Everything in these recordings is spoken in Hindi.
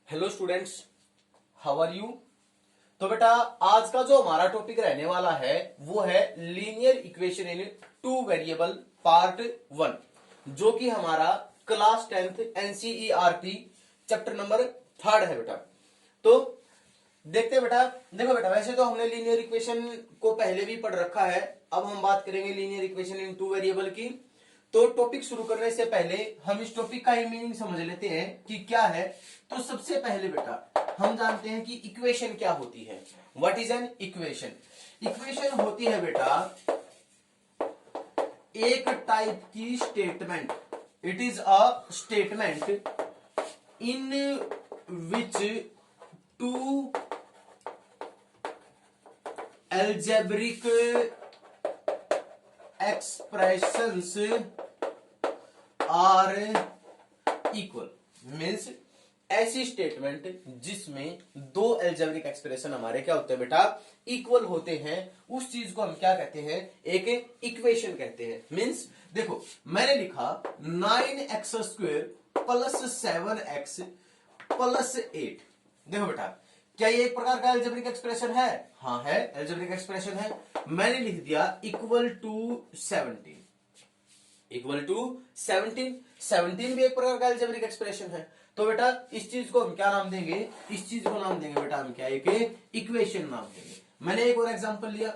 Hello students, how are you. तो बेटा आज का जो हमारा टॉपिक रहने वाला है वो है linear equation in two variable part 1, जो कि हमारा class 10th NCERT chapter number 3 है बेटा। तो देखते हैं बेटा। देखो बेटा, वैसे तो हमने लीनियर इक्वेशन को पहले भी पढ़ रखा है। अब हम बात करेंगे linear equation in two variable की। तो टॉपिक शुरू करने से पहले हम इस टॉपिक का ही मीनिंग समझ लेते हैं कि क्या है। तो सबसे पहले बेटा हम जानते हैं कि इक्वेशन क्या होती है। What is an equation. Equation होती है बेटा एक टाइप की statement. It is a statement in which two algebraic expressions are equal। Means ऐसी स्टेटमेंट जिसमें दो एल्जेब्रिक एक्सप्रेशन हमारे क्या होते हैं बेटा, इक्वल होते हैं, उस चीज को हम क्या कहते हैं, एक इक्वेशन कहते हैं। मीन्स देखो मैंने लिखा 9x² प्लस 7x प्लस 8। देखो बेटा, क्या ये एक प्रकार का एल्जेब्रिक एक्सप्रेशन है? हाँ है, एल्जेब्रिक एक्सप्रेशन है। मैंने लिख दिया इक्वल टू 17। Equal to 17। 17 भी एक प्रकार का एल्जेब्रिक एक्सप्रेशन है। तो बेटा इस चीज को हम क्या नाम देंगे? इस चीज को नाम देंगे बेटा हम क्या, एक इक्वेशन नाम देंगे। मैंने एक और एग्जांपल लिया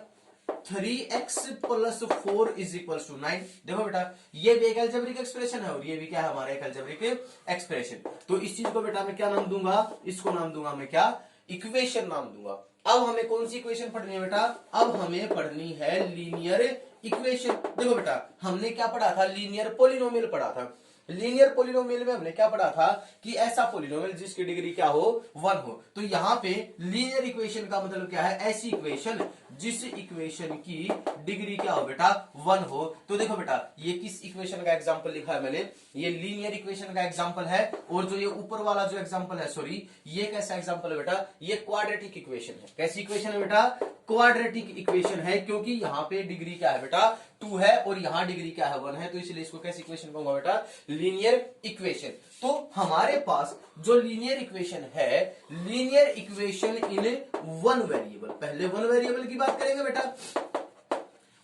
3x plus 4 is equal to 9। देखो बेटा ये भी एक एल्जेब्रिक एक्सप्रेशन है और ये भी क्या है, हमारा एक एल्जेब्रिक एक्सप्रेशन। तो इस चीज को बेटा मैं क्या नाम दूंगा? इसको नाम दूंगा मैं क्या, इक्वेशन नाम दूंगा। अब हमें कौन सी इक्वेशन पढ़नी है बेटा? अब हमें पढ़नी है लीनियर इक्वेशन। देखो बेटा हमने क्या पढ़ा था, लीनियर पॉलिनोमियल पढ़ा था। लीनियर पॉलिनोमियल में हमने क्या पढ़ा था कि ऐसा पॉलिनोमियल जिसकी डिग्री क्या हो, 1 हो। तो यहां पे लीनियर इक्वेशन का मतलब क्या है, ऐसी इक्वेशन जिस इक्वेशन की डिग्री क्या हो बेटा, 1 हो। तो देखो बेटा ये किस इक्वेशन का एग्जांपल लिखा है मैंने, ये लीनियर इक्वेशन का एग्जांपल है। और जो ये ऊपर वाला जो एग्जांपल है, सॉरी ये कैसा एग्जांपल है बेटा, ये क्वाड्रेटिक इक्वेशन है। कैसी इक्वेशन है बेटा? क्वाड्रेटिक इक्वेशन है, क्योंकि यहां पे डिग्री क्या है बेटा, 2 है और यहां डिग्री क्या है, 1 है। तो इसलिए इसको कैसी इक्वेशन कहूंगा बेटा, लीनियर इक्वेशन। तो हमारे पास जो लीनियर इक्वेशन है, linear equation in one variable. पहले वन वेरिएबल की बात करेंगे बेटा।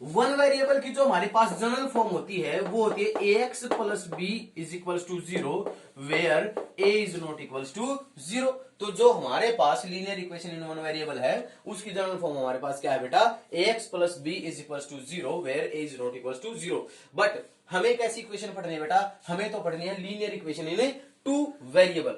वन वेरिएबल की जो हमारे पास जनरल फॉर्म होती है वो होती है ax plus b is equal to 0 where a is not equal to 0। तो जो हमारे पास linear equation in one variable है उसकी जनरल फॉर्म हमारे पास क्या है बेटा, ax plus b is equal to 0 where a is not equal to 0। But हमें कैसी इक्वेशन पढ़नी है बेटा? हमें तो पढ़नी है linear equation in two variable.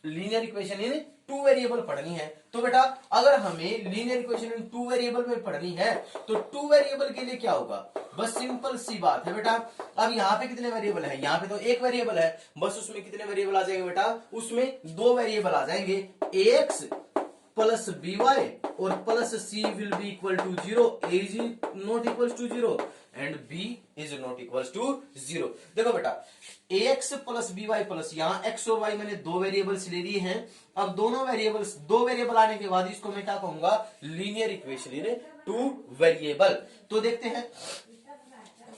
Linear equation in two variable पढ़नी है। तो बेटा अगर हमें linear equation in two variable में पढ़नी है तो टू वेरिएबल के लिए क्या होगा, बस सिंपल सी बात है बेटा। अब यहाँ पे कितने वेरिएबल है? यहाँ पे तो एक वेरिएबल है, बस उसमें कितने वेरिएबल आ जाएंगे बेटा? उसमें दो वेरिएबल आ जाएंगे, ax प्लस बी वाई और plus c will be equal to 0। A is not equal to 0 and b is not equal to 0। देखो बेटा ax plus b y plus, यहाँ x और y मैंने दो वेरिएबल्स ले लिए हैं। अब दोनों वेरिएबल्स, दो वेरिएबल आने के बाद इसको मैं क्या कहूंगा, linear equation in two variable. तो देखते हैं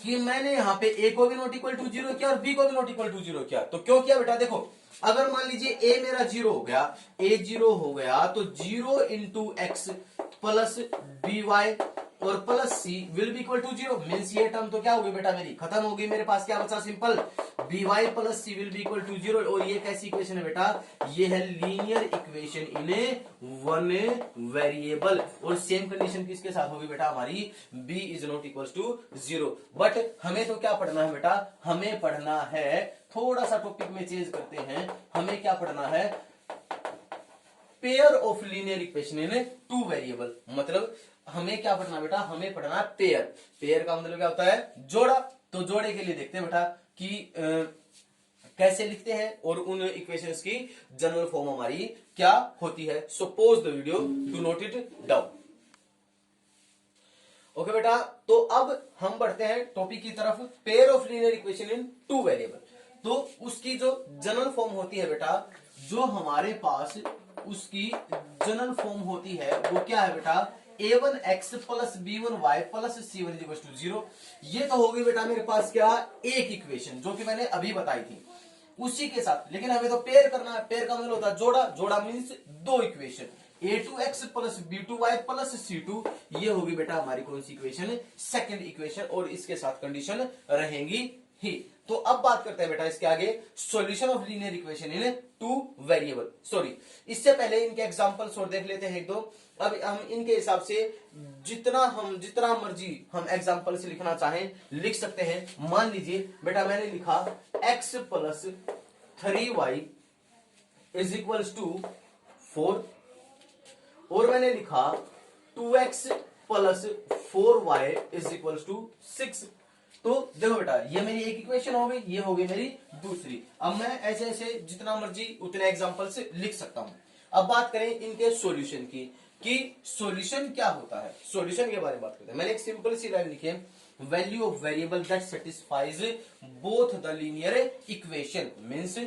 कि मैंने यहाँ पे a को भी नॉट इक्वल टू 0 किया और b को भी नॉट इक्वल टू 0 किया। तो क्यों किया बेटा? देखो अगर मान लीजिए a मेरा 0 हो गया, a 0 हो गया तो 0 into x plus b y और plus c will be equal to 0। Means ये टर्म तो क्या होगी बेटा, मेरी खत्म होगी। मेरे पास क्या बचा, simple b y plus c will be equal to 0। और ये कैसी इक्वेशन है बेटा? ये है linear equation in one variable. और सेम कंडीशन किसके साथ होगी बेटा, हमारी b is not equal to 0। But हमें तो क्या पढ़ना है बेटा? हमें पढ़ना है, थोड़ा सा टॉपिक में चेंज करते हैं, हमें क्या पढ़ना है, pair of linear equation in two variable. मतलब हमें क्या पढ़ना बेटा? हमें पढ़ना पेयर। पेयर का मतलब क्या होता है, जोड़ा। तो जोड़े के लिए देखते हैं बेटा कि कैसे लिखते हैं और उन इक्वेशंस की जनरल फॉर्म हमारी क्या होती है। So pause the video to note it down. Okay बेटा, तो अब हम बढ़ते हैं टॉपिक की तरफ, pair of linear equation in two variable. तो उसकी जो जनरल फॉर्म होती है बेटा, जो हमारे पास उसकी जनरल फॉर्म होती है वो क्या है बेटा, a1x plus b1y plus c1 equal to 0। ये तो होगी बेटा मेरे पास क्या, एक इक्वेशन जो कि मैंने अभी बताई थी। उसी के साथ, लेकिन हमें तो पेयर करना है। पेयर का मतलब होता है जोड़ा, जोड़ा मीन्स दो equation, a2x plus b2y plus c2, ये होगी बेटा हमारी कौन सी इक्वेशन, सेकंड इक्वेशन, और इसके साथ कंडीशन रहेंगी ही। तो अब बात करते हैं बेटा इसके आगे, solution of linear equation in two variable. Sorry, इससे पहले इनके एग्जांपल्स और देख लेते हैं एक दो। अब हम इनके हिसाब से जितना मर्जी हम एग्जांपल्स लिखना चाहें लिख सकते हैं। मान लीजिए बेटा मैंने लिखा x plus 3y is equals to 4, और मैंने लिखा 2x plus 4y is equals to 6। तो देखो बेटा ये मेरी एक इक्वेशन हो गई, ये हो गई मेरी दूसरी। अब मैं ऐसे ऐसे जितना मर्जी उतने एग्जांपल से लिख सकता हूं। अब बात करें इनके सॉल्यूशन की, कि सॉल्यूशन क्या होता है। सॉल्यूशन के बारे में बात करते हैं। मैंने एक सिंपल सी लाइन लिखी है, value of variable that satisfies both the linear equation, means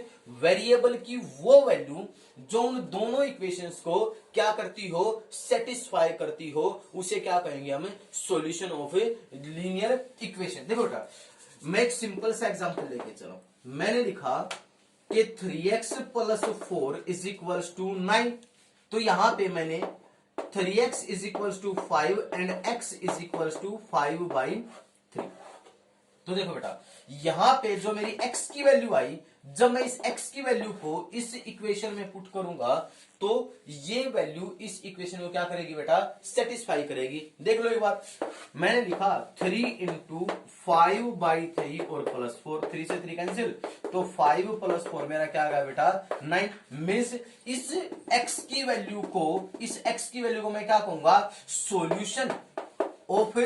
variable की वो वैल्यू जो उन दोनों इक्वेशंस को क्या करती हो, सेटिस्फाई करती हो, उसे क्या कहेंगे हम, सॉल्यूशन ऑफ लीनियर इक्वेशन। देखो बेटा मैं एक सिंपल सा एग्जांपल लेके चलो। मैंने लिखा कि 3x plus 4 is equals to 9, तो यहां पे मैंने 3x is equals to 5 and x is equals to 5/3। तो देखो बेटा यहां पे जो मेरी x की वैल्यू आई, जब मैं इस x की वैल्यू को इस इक्वेशन में पुट करूंगा तो ये वैल्यू इस इक्वेशन को क्या करेगी बेटा, सेटिस्फाई करेगी। देख लो एक बार, मैंने लिखा 3 इंटू 5/3 और प्लस 4, 3 से 3 कैंसिल, तो 5 प्लस 4 मेरा क्या आ गया बेटा 9। मीन्स इस x की वैल्यू को मैं क्या कहूंगा, solution of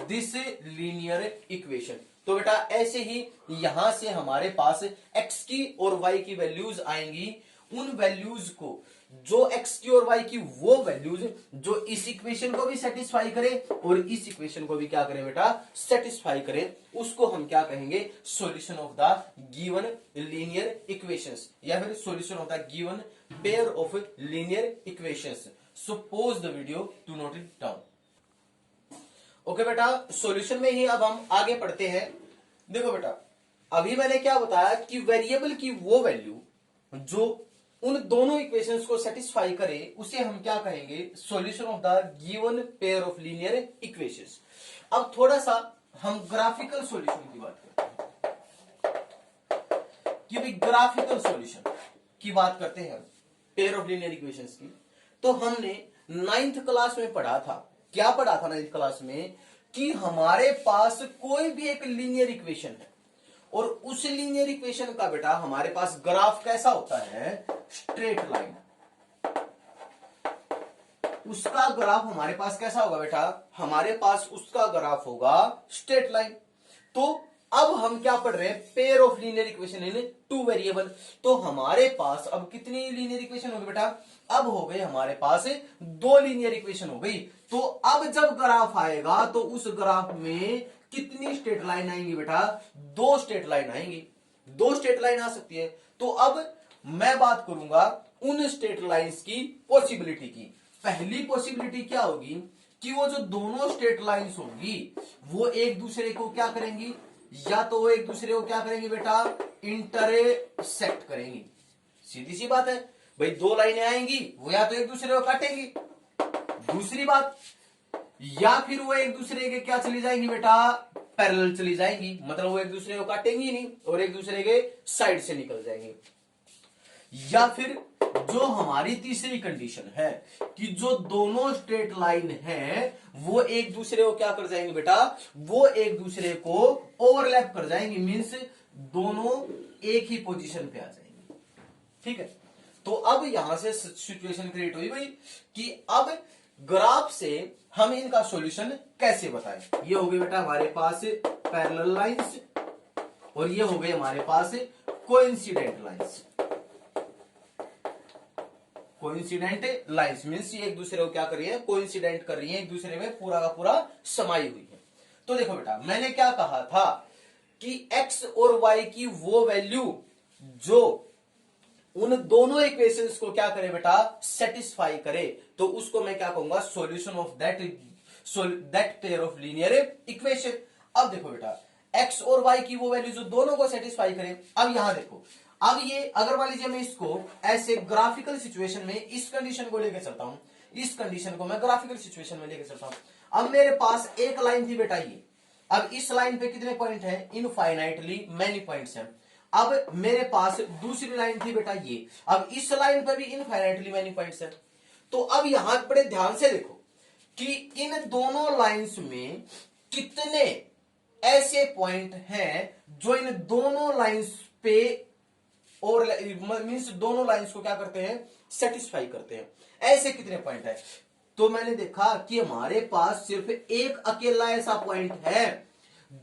this linear equation. तो बेटा ऐसे ही यहां से हमारे पास x की और y की वैल्यूज आएंगी। उन वैल्यूज को, जो x की और y की वो वैल्यूज जो इस इक्वेशन को भी सेटिस्फाई करे और इस इक्वेशन को भी क्या करे बेटा, सेटिस्फाई करे, उसको हम क्या कहेंगे, solution of the given linear equations, या फिर solution of the given pair of linear equations. So pause the video to note it down. Okay बेटा, सॉल्यूशन में ही अब हम आगे पढ़ते हैं। देखो बेटा अभी मैंने क्या बताया कि वेरिएबल की वो वैल्यू जो उन दोनों इक्वेशंस को सेटिस्फाई करे उसे हम क्या कहेंगे, solution of the given pair of linear equations. अब थोड़ा सा हम ग्राफिकल सॉल्यूशन की बात करते हैं, कि भाई ग्राफिकल सॉल्यूशन की बात करते हैं पेयर ऑफ लीनियर इक्वेशंस की। तो हमने 9th क्लास में पढ़ा था, क्या पढ़ा था 9th क्लास में, कि हमारे पास कोई भी एक लीनियर इक्वेशन है और उस लीनियर इक्वेशन का बेटा हमारे पास ग्राफ कैसा होता है, स्ट्रेट लाइन। उसका ग्राफ हमारे पास कैसा होगा बेटा, हमारे पास उसका ग्राफ होगा स्ट्रेट लाइन। तो अब हम क्या पढ़ रहे हैं, pair of linear equation in two variable. तो हमारे पास अब कितनी लीनियर इक्वेशन होगी बेटा, अब हो गई हमारे पास 2 लीनियर इक्वेशन हो गई। तो अब जब ग्राफ आएगा तो उस ग्राफ में कितनी स्ट्रेट लाइन आएंगी बेटा, 2 स्ट्रेट लाइन आएंगी। 2 स्ट्रेट लाइन आ सकती है। तो अब मैं बात करूंगा उन स्ट्रेट लाइंस की पॉसिबिलिटी की। पहली पॉसिबिलिटी क्या होगी कि वो जो दोनों स्ट्रेट लाइंस होंगी वो एक दूसरे को क्या करेंगी, या तो वो एक दूसरे को क्या करेंगी बेटा, इंटरसेक्ट करेंगी। सीधी सी बात है भाई, 2 लाइनें आएंगी वो या तो एक दूसरे को काटेंगी, दूसरी बात या फिर वो एक दूसरे के क्या चली जाएंगी बेटा, पैरेलल चली जाएंगी। मतलब वो एक दूसरे को काटेंगी नहीं और एक दूसरे के साइड से निकल जाएंगे। या फिर जो हमारी तीसरी कंडीशन है कि जो दोनों स्ट्रेट लाइन है वो एक दूसरे को क्या कर जाएंगे बेटा, वो एक दूसरे को ओवरलैप कर जाएंगे। मींस दोनों एक ही पोजीशन पे आ जाएंगे। ठीक है, तो अब यहां से सिचुएशन क्रिएट हुई भाई कि अब ग्राफ से हम इनका सॉल्यूशन कैसे बताएं। ये हो गई बेटा हमारे पास पैरेलल लाइंस और ये हो गई हमारे पास coincident lines. Coincident lines means ये एक दूसरे को क्या कर रही है, कोइंसिडेंट कर रही है, एक दूसरे में पूरा का पूरा समाई हुई है। तो देखो बेटा मैंने क्या कहा था कि x और y की वो वैल्यू जो उन दोनों इक्वेशंस को क्या करे बेटा, सेटिस्फाई करे, तो उसको मैं क्या कहूंगा, solution of that pair of linear equation. अब देखो बेटा x और y की वो वैल्यू जो दोनों को सेटिस्फाई करे। अब यहां देखो, अब ये अगर मान लीजिए मैं इसको ऐसे ग्राफिकल सिचुएशन में इस कंडीशन को लेकर चलता हूं, इस कंडीशन को मैं ग्राफिकल सिचुएशन में लेकर चलता हूं। अब मेरे पास एक लाइन थी बेटा ये, अब इस लाइन पे कितने पॉइंट हैं? इनफाइनाइटली मैनी पॉइंट्स हैं। अब मेरे पास दूसरी लाइन थी बेटा ये, अब इस लाइन पे भी इनफाइनाइटली मैनी पॉइंट्स हैं। तो अब यहां बड़े ध्यान से देखो कि इन दोनों लाइंस में कितने ऐसे पॉइंट हैं जो इन दोनों लाइंस पे और मींस दोनों लाइंस को क्या करते हैं? सेटिस्फाई करते हैं। ऐसे कितने पॉइंट है? तो मैंने देखा कि हमारे पास सिर्फ एक अकेला ऐसा पॉइंट है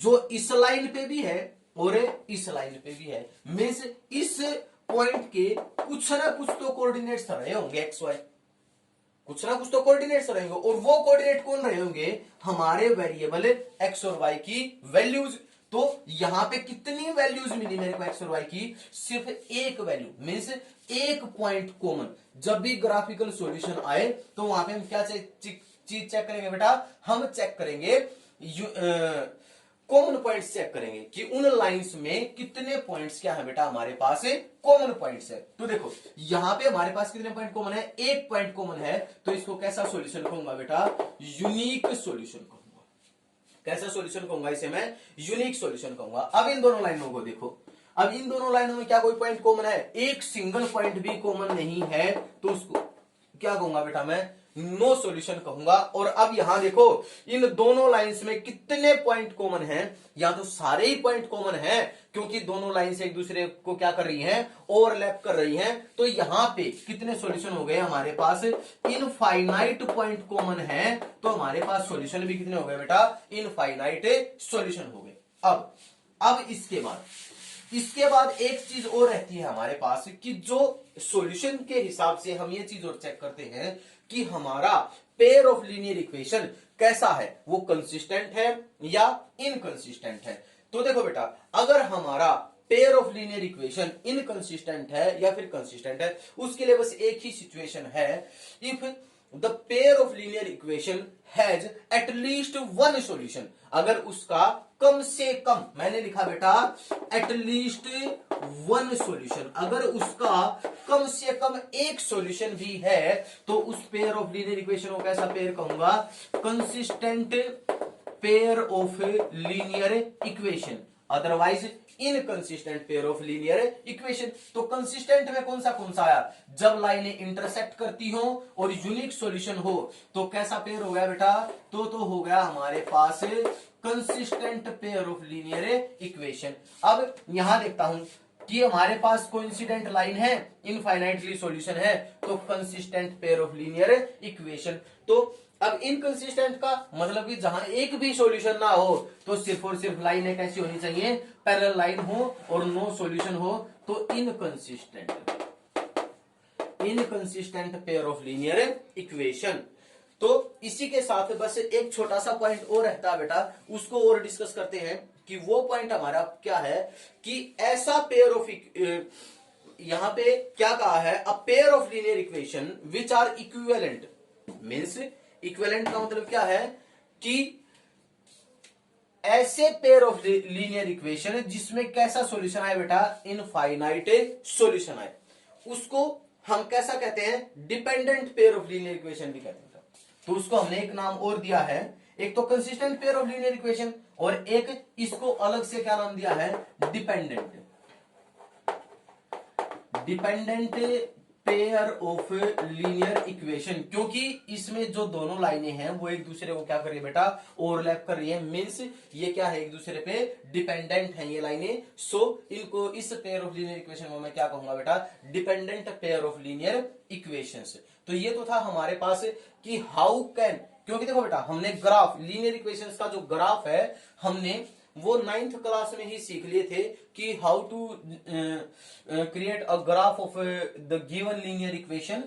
जो इस लाइन पे भी है और इस लाइन पे भी है। मींस इस पॉइंट के कुछ ना कुछ तो कोऑर्डिनेट्स रहे होंगे, एक्स वाई, कुछ ना कुछ तो कोऑर्डिनेट्स रहेंगे, और वो कोऑर्डिनेट कौन रहे होंगे? हमारे वेरिएबल एक्स और वाई की वैल्यूज। तो यहां पे कितनी वैल्यूज मिली मेरे को एक्स और वाई की? सिर्फ एक वैल्यू, मींस एक पॉइंट कॉमन। जब भी ग्राफिकल सॉल्यूशन आए तो वहां पे हम क्या चीज चेक करेंगे बेटा? हम चेक करेंगे कॉमन पॉइंट्स चेक करेंगे कि उन लाइंस में कितने पॉइंट्स क्या है बेटा हमारे पास कॉमन पॉइंट्स है। तो देखो यहां पे हमारे पास कितने पॉइंट कॉमन है? एक पॉइंट कॉमन है, तो इसको कैसा सॉल्यूशन कहूंगा बेटा? यूनिक सॉल्यूशन कहूंगा। कैसा सॉल्यूशन कहूंगा इसे मैं? यूनिक सॉल्यूशन कहूंगा। अब इन दोनों लाइनों को देखो, अब इन दोनों लाइनों में क्या कोई पॉइंट कॉमन है? एक सिंगल पॉइंट भी कॉमन नहीं है, तो उसको क्या कहूंगा बेटा? मैं नो सॉल्यूशन कहूंगा। और अब यहां देखो इन दोनों लाइंस में कितने पॉइंट कॉमन हैं? या तो सारे ही पॉइंट कॉमन हैं, क्योंकि दोनों लाइंस एक दूसरे को क्या कर रही हैं? ओवरलैप कर रही हैं। तो यहां पे कितने सॉल्यूशन हो गए हमारे पास? इनफाइनाइट पॉइंट कॉमन है, तो हमारे पास सॉल्यूशन भी कितने हो गए बेटा? इनफाइनाइट सॉल्यूशन हो गए। अब इसके बाद एक चीज और रहती है हमारे पास कि जो सॉल्यूशन के हिसाब से हम ये चीज और चेक करते हैं कि हमारा पेयर ऑफ लीनियर इक्वेशन कैसा है, वो कंसिस्टेंट है या इनकंसिस्टेंट है। तो देखो बेटा, अगर हमारा pair of linear equation inconsistent है या फिर कंसिस्टेंट है, उसके लिए बस एक ही सिचुएशन है, if the pair of linear equation has at least one solution. अगर उसका कम से कम, मैंने लिखा बेटा एट लीस्ट वन सॉल्यूशन, अगर उसका कम से कम एक सॉल्यूशन भी है, तो उस पेयर ऑफ लीनियर इक्वेशन को कैसा पेयर कहूंगा? Consistent pair of linear equation, otherwise inconsistent pair of linear equation. तो कंसिस्टेंट में कौन सा आया? जब लाइनें इंटरसेक्ट करती हो और यूनिक सॉल्यूशन हो, तो कैसा पेयर हो गया बेटा? तो हो गया हमारे पास consistent pair of linear equation. अब यहां देखता हूं कि हमारे पास कोइंसिडेंट लाइन है, इनफाइनाइटली सॉल्यूशन है, तो consistent pair of linear equation. तो अब इनकंसिस्टेंट का मतलब कि जहां एक भी सॉल्यूशन ना हो, तो सिर्फ और सिर्फ लाइन एक ऐसी होनी चाहिए, पैरेलल लाइन हो और नो सॉल्यूशन हो, तो inconsistent pair of linear equation. तो इसी के साथ बस एक छोटा सा पॉइंट और रहता है बेटा, उसको और डिस्कस करते हैं कि वो पॉइंट हमारा क्या है कि ऐसा पेयर ऑफ, यहां पे क्या कहा है? A pair of linear equation which are equivalent. Means equivalent का मतलब क्या है कि ऐसे पेयर ऑफ लीनियर इक्वेशन जिसमें कैसा सॉल्यूशन आए बेटा? इनफाइनाइट सॉल्यूशन आए, उसको हम कैसा कहते हैं? Dependent pair of linear equation भी कहते हैं। तो उसको हमने एक नाम और दिया है, एक तो consistent pair of linear equation, और एक इसको अलग से क्या नाम दिया है? Dependent pair of linear equation, क्योंकि इसमें जो दोनों लाइनें हैं वो एक दूसरे को क्या कर रही है बेटा? ओवरलैप कर रही है। मींस ये क्या है? एक दूसरे पे डिपेंडेंट है ये लाइनें। सो इनको, इस पेयर ऑफ लीनियर इक्वेशन को मैं क्या कहूंगा बेटा? Dependent pair of linear equations. तो ये तो था हमारे पास कि हाउ कैन, क्योंकि देखो बेटा हमने ग्राफ, लीनियर इक्वेशंस का जो ग्राफ है हमने वो 9th क्लास में ही सीख लिए थे कि how to create a graph of the given linear equation.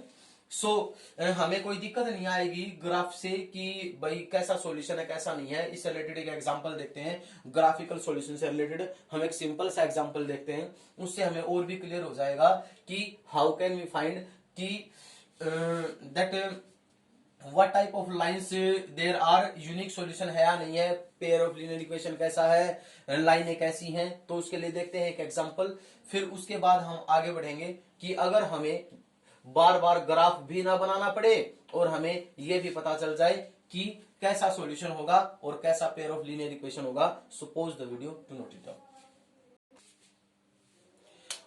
So हमें कोई दिक्कत नहीं आएगी ग्राफ से कि भाई कैसा सॉल्यूशन है कैसा नहीं है। इससे रिलेटेड एक एग्जांपल देखते हैं, ग्राफिकल सॉल्यूशन से रिलेटेड हम एक सिंपल सा एग्जांपल देखते हैं, उससे हमें और भी क्लियर हो जाएगा कि हाउ कैन वी फाइंड कि that what type of lines there are, unique solution है या नहीं है, पेयर ऑफ लीनियर इक्वेशन कैसा है, लाइनें कैसी हैं, तो उसके लिए देखते हैं एक एग्जांपल। फिर उसके बाद हम आगे बढ़ेंगे कि अगर हमें बार बार ग्राफ भी ना बनाना पड़े और हमें यह भी पता चल जाए कि कैसा सॉल्यूशन होगा और कैसा पेयर ऑफ लीनियर इक्वेशन होगा। Suppose the video to note it down.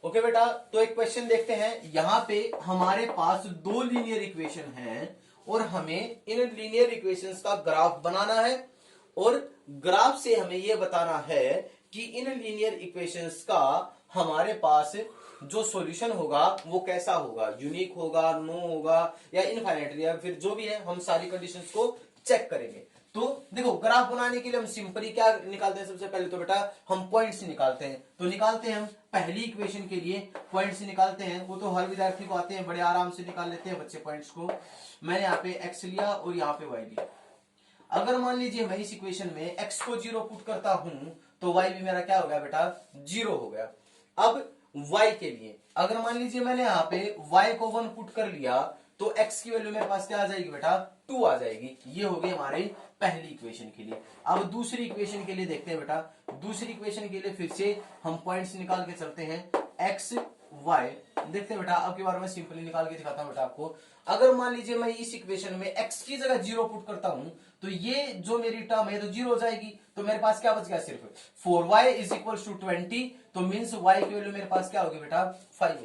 Okay बेटा, तो एक क्वेश्चन देखते हैं। यहां पे हमारे पास दो लीनियर इक्वेशन हैं और हमें इन लीनियर इक्वेशंस का ग्राफ बनाना है और ग्राफ से हमें यह बताना है कि इन लीनियर इक्वेशंस का हमारे पास जो सॉल्यूशन होगा वो कैसा होगा, यूनिक होगा, नो होगा या इनफाइनाइट, या फिर जो भी है हम सारी कंडीशंस को चेक करेंगे। तो देखो, ग्राफ बनाने के लिए हम सिंपली क्या निकालते हैं, सबसे पहले तो बेटा हम पॉइंट्स निकालते हैं। तो निकालते हैं हम पहली इक्वेशन के लिए पॉइंट्स निकालते हैं। वो तो हर विद्यार्थी को आते हैं, बड़े आराम से निकाल लेते हैं बच्चे पॉइंट्स को। मैंने यहाँ पे एक्स लिया और यहाँ पे वाई लिया। अगर मान लीजिए मैं इस इक्वेशन में x को 0 पुट करता हूं तो y भी मेरा क्या हो गया बेटा, 0 हो गया। अब y के लिए अगर मान लीजिए मैंने यहाँ पे y को 1 पुट कर लिया तो x की वैल्यू मेरे पास क्या आ जाएगी बेटा, 2 आ जाएगी। ये हो गई हमारे पहली इक्वेशन के लिए। अब दूसरी इक्वेशन के लिए देखते हैं बेटा। दूसरी इक्वेशन के लिए फिर से हम पॉइंट्स निकाल के चलते हैं, x y। देखते हैं बेटा, अब की बार मैं सिंपली निकाल के दिखाता हूं बेटा आपको। अगर मान लीजिए मैं इस इक्वेशन में x की जगह 0 पुट करता हूं तो ये जो मेरी टर्म है तो 0 हो जाएगी। तो मेरे पास क्या बच गया, सिर्फ 4y इज इक्वल टू 20। तो मीन्स y की वैल्यू मेरे पास क्या होगी बेटा, 5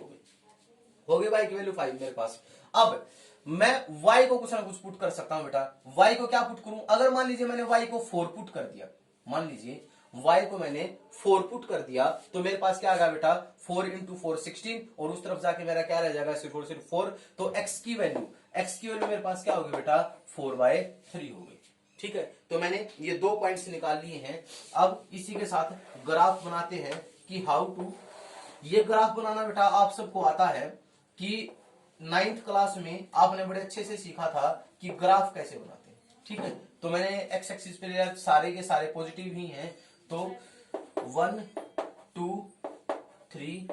हो गई y की वैल्यू 5 मेरे पास। अब मैं y को कुछ ना कुछ पुट कर सकता हूं बेटा। y को क्या पुट करूं, अगर मान लीजिए मैंने y को 4 पुट कर दिया, मान लीजिए y को मैंने 4 पुट कर दिया तो मेरे पास क्या आ गया बेटा, 4 इंटू 4 16 और उस तरफ जाके मेरा क्या रह जाएगा, सिर्फ और सिर्फ 4। तो x की वैल्यू मेरे पास क्या होगी बेटा, 4/3 हो गई। ठीक है, तो मैंने ये दो पॉइंट्स निकाल लिए हैं। अब इसी के साथ ग्राफ बनाते हैं कि हाउ टू। ये ग्राफ बनाना बेटा आप सबको आता है कि 9th क्लास में आपने बड़े अच्छे से सीखा था कि ग्राफ कैसे बनाते हैं। ठीक है, तो मैंने एक्स एक्सिस पे सारे के सारे पॉजिटिव ही हैं। तो 1 2 3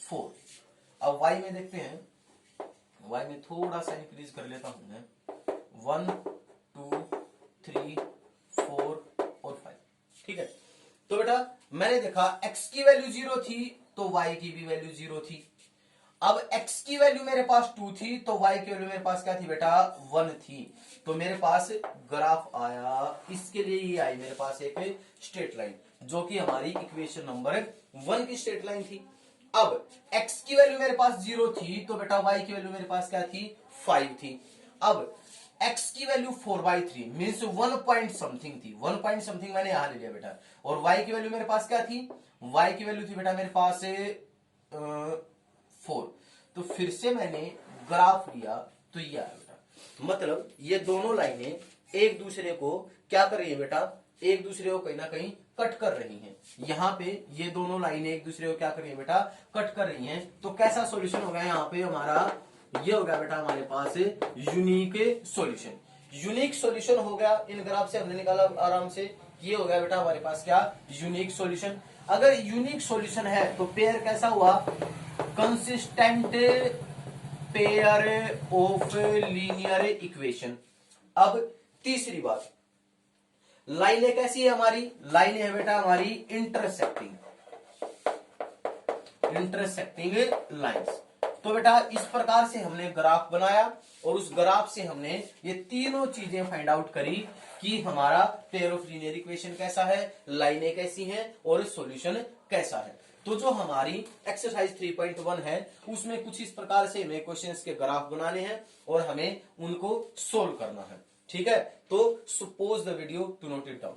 4। अब y में देखते हैं, y में थोड़ा सा इंक्रीज कर लेता हूं मैं, 1 2 3 4 और 5। ठीक है, तो बेटा मैंने देखा x की वैल्यू 0 थी तो y की भी वैल्यू 0 थी। अब x की वैल्यू मेरे पास 2 थी तो y की वैल्यू मेरे पास क्या थी बेटा, 1 थी। तो मेरे पास ग्राफ आया। इसके लिए ये आई मेरे पास एक स्ट्रेट लाइन जो कि हमारी इक्वेशन नंबर 1 की स्ट्रेट लाइन थी। अब x की वैल्यू मेरे पास 0 थी तो बेटा y की वैल्यू मेरे पास क्या थी, 5 थी। अब x की वैल्यू 4/3 मीन्स 1 पॉइंट समथिंग थी, 1 पॉइंट समथिंग मैंने यहां ले लिया बेटा। और y की वैल्यू मेरे पास क्या थी, y की वैल्यू थी बेटा मेरे पास 4। तो फिर से मैंने ग्राफ लिया तो ये आया बेटा। मतलब ये दोनों लाइनें एक दूसरे को क्या कर रही है बेटा, एक दूसरे को कहीं ना कहीं कट कर रही हैं। यहाँ पे ये दोनों लाइनें एक दूसरे को क्या कर रही है बेटा, कट कर रही हैं। तो कैसा सॉल्यूशन हो गया यहाँ पे हमारा, ये हो गया बेटा हमारे पास यूनिक सॉल्यूशन। यूनिक सॉल्यूशन हो गया, इन ग्राफ से हमने निकाला आराम से। ये हो गया बेटा हमारे पास क्या, यूनिक सॉल्यूशन। अगर यूनिक सॉल्यूशन है तो पेयर कैसा हुआ, consistent pair of linear equation. अब तीसरी बात, लाइनें कैसी है हमारी, लाइनें है बेटा हमारी इंटरसेक्टिंग लाइंस। तो बेटा इस प्रकार से हमने ग्राफ बनाया और उस ग्राफ से हमने ये तीनों चीजें फाइंड आउट करी कि हमारा पेयर ऑफ लीनियर इक्वेशन कैसा है, लाइनें कैसी हैं और सॉल्यूशन कैसा है। तो जो हमारी एक्सरसाइज 3.1 है उसमें कुछ इस प्रकार से हमें क्वेश्चंस के ग्राफ बनाने हैं और हमें उनको सोल्व करना है। ठीक है, तो suppose the video to note it down.